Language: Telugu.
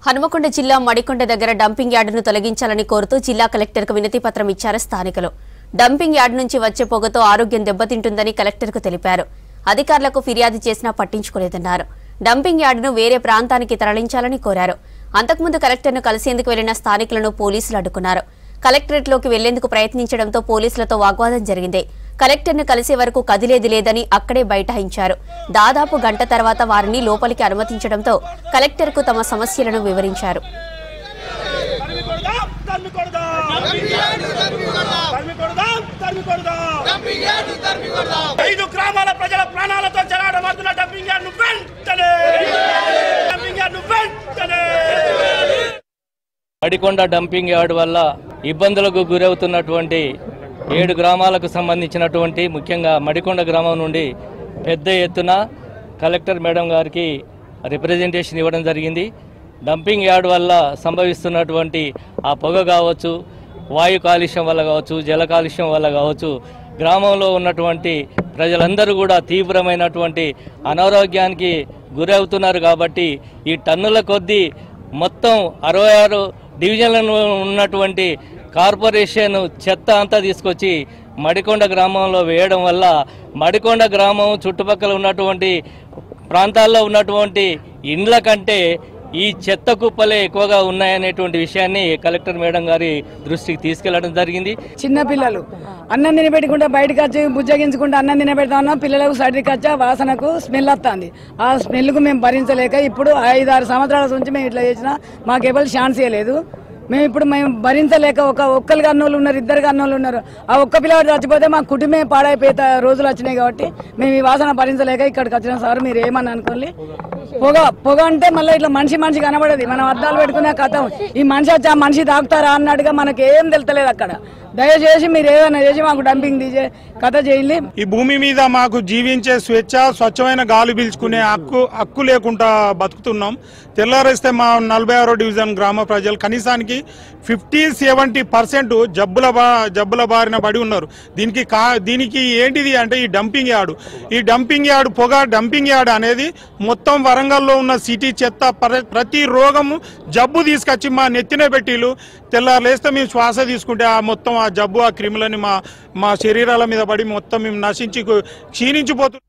హనుమకొండ జిల్లా మడికొండ దగ్గర డంపింగ్ యార్డును తొలగించాలని కోరుతూ జిల్లా కలెక్టర్కు వినతి పత్రం ఇచ్చారు స్థానికులు. డంపింగ్ యార్డు నుంచి వచ్చే పొగతో ఆరోగ్యం దెబ్బతింటుందని కలెక్టర్కు తెలిపారు. అధికారులకు ఫిర్యాదు చేసినా పట్టించుకోలేదన్నారు. డంపింగ్ యార్డును వేరే ప్రాంతానికి తరలించాలని కోరారు. అంతకుముందు కలెక్టర్ను కలిసేందుకు వెళ్లిన స్థానికులను పోలీసులు అడ్డుకున్నారు. కలెక్టరేట్లోకి వెళ్లేందుకు ప్రయత్నించడంతో పోలీసులతో వాగ్వాదం జరిగింది. కలెక్టర్ను కలిసే వరకు కదిలేది లేదని అక్కడే బైఠాయించారు. దాదాపు గంట తర్వాత వారిని లోపలికి అనుమతించడంతో కలెక్టర్కు తమ సమస్యలను వివరించారు. మడికొండ డంపింగ్ యార్డ్ వల్ల ఇబ్బందులకు గురవుతున్నటువంటి 7 గ్రామాలకు సంబంధించినటువంటి ముఖ్యంగా మడికొండ గ్రామం నుండి పెద్ద ఎత్తున కలెక్టర్ మేడం గారికి రిప్రజెంటేషన్ ఇవ్వడం జరిగింది. డంపింగ్ యార్డ్ వల్ల సంభవిస్తున్నటువంటి ఆ పొగ కావచ్చు, వాయు కాలుష్యం వల్ల కావచ్చు, జల కాలుష్యం వల్ల కావచ్చు, గ్రామంలో ఉన్నటువంటి ప్రజలందరూ కూడా తీవ్రమైనటువంటి అనారోగ్యానికి గురవుతున్నారు. కాబట్టి ఈ టన్నుల కొద్దీ మొత్తం 66 డివిజన్లలో ఉన్నటువంటి కార్పొరేషన్ చెత్త అంతా తీసుకొచ్చి మడికొండ గ్రామంలో వేయడం వల్ల మడికొండ గ్రామం చుట్టుపక్కల ఉన్నటువంటి ప్రాంతాల్లో ఉన్నటువంటి ఇండ్ల కంటే ఈ చెత్త కుప్పలే ఎక్కువగా ఉన్నాయనేటువంటి విషయాన్ని కలెక్టర్ మేడం గారి దృష్టికి తీసుకెళ్లడం జరిగింది. చిన్న పిల్లలు అన్నం తినబెట్టుకుంటే బయటకు వచ్చి బుజ్జగించుకుంటే అన్నం తినబెడతా ఉన్నాం. పిల్లలకు సర్దికి వచ్చి వాసనకు స్మెల్ వస్తుంది. ఆ స్మెల్కు మేము భరించలేక ఇప్పుడు 5-6 సంవత్సరాల నుంచి మేము ఇట్లా చేసినా మాకు ఎవరు ఛాన్స్ ఇవ్వలేదు. మేము భరించలేక ఒక్కరు కన్నోళ్ళు ఉన్నారు, 2 కన్నోళ్ళు ఉన్నారు. ఆ ఒక్క పిల్లవాడు చచ్చిపోతే మా కుటుంబమే పాడైపోయే రోజులు వచ్చినాయి. కాబట్టి మేము ఈ వాసన భరించలేక ఇక్కడికి వచ్చిన సార్ మీరు ఏమని అనుకోండి. పొగ అంటే మళ్ళీ ఇట్లా మనిషి కనబడది. మనం అద్దాలు పెట్టుకునే కథ ఈ మనిషి వచ్చి ఆ మనిషి తాగుతారా అన్నట్టుగా మనకి ఏం తెలుతలేదు. అక్కడ దయచేసి మీరు ఏదైనా చేసి మాకు డంపింగ్ తీసే కథ చేయాలి. ఈ భూమి మీద మాకు జీవించే స్వేచ్ఛ, స్వచ్ఛమైన గాలి పీల్చుకునే హక్కు లేకుండా బతుకుతున్నాం. తెల్లారేస్తే మా 46వ డివిజన్ గ్రామ ప్రజలు కనీసానికి 50-70% జబ్బుల బారిన పడి ఉన్నారు. దీనికి ఏంటిది అంటే ఈ డంపింగ్ యార్డు. ఈ డంపింగ్ యార్డు డంపింగ్ యార్డు అనేది మొత్తం వరంగల్లో ఉన్న సిటీ చెత్త ప్రతి రోగము జబ్బు తీసుకొచ్చి మా నెత్తిన పెట్టిలు. తెల్లారేస్తే మేము శ్వాస తీసుకుంటే ఆ మొత్తం ఆ జబ్బు, ఆ క్రిములని మా శరీరాల మీద పడి మొత్తం మేము నశించి క్షీణించిపోతున్నాం.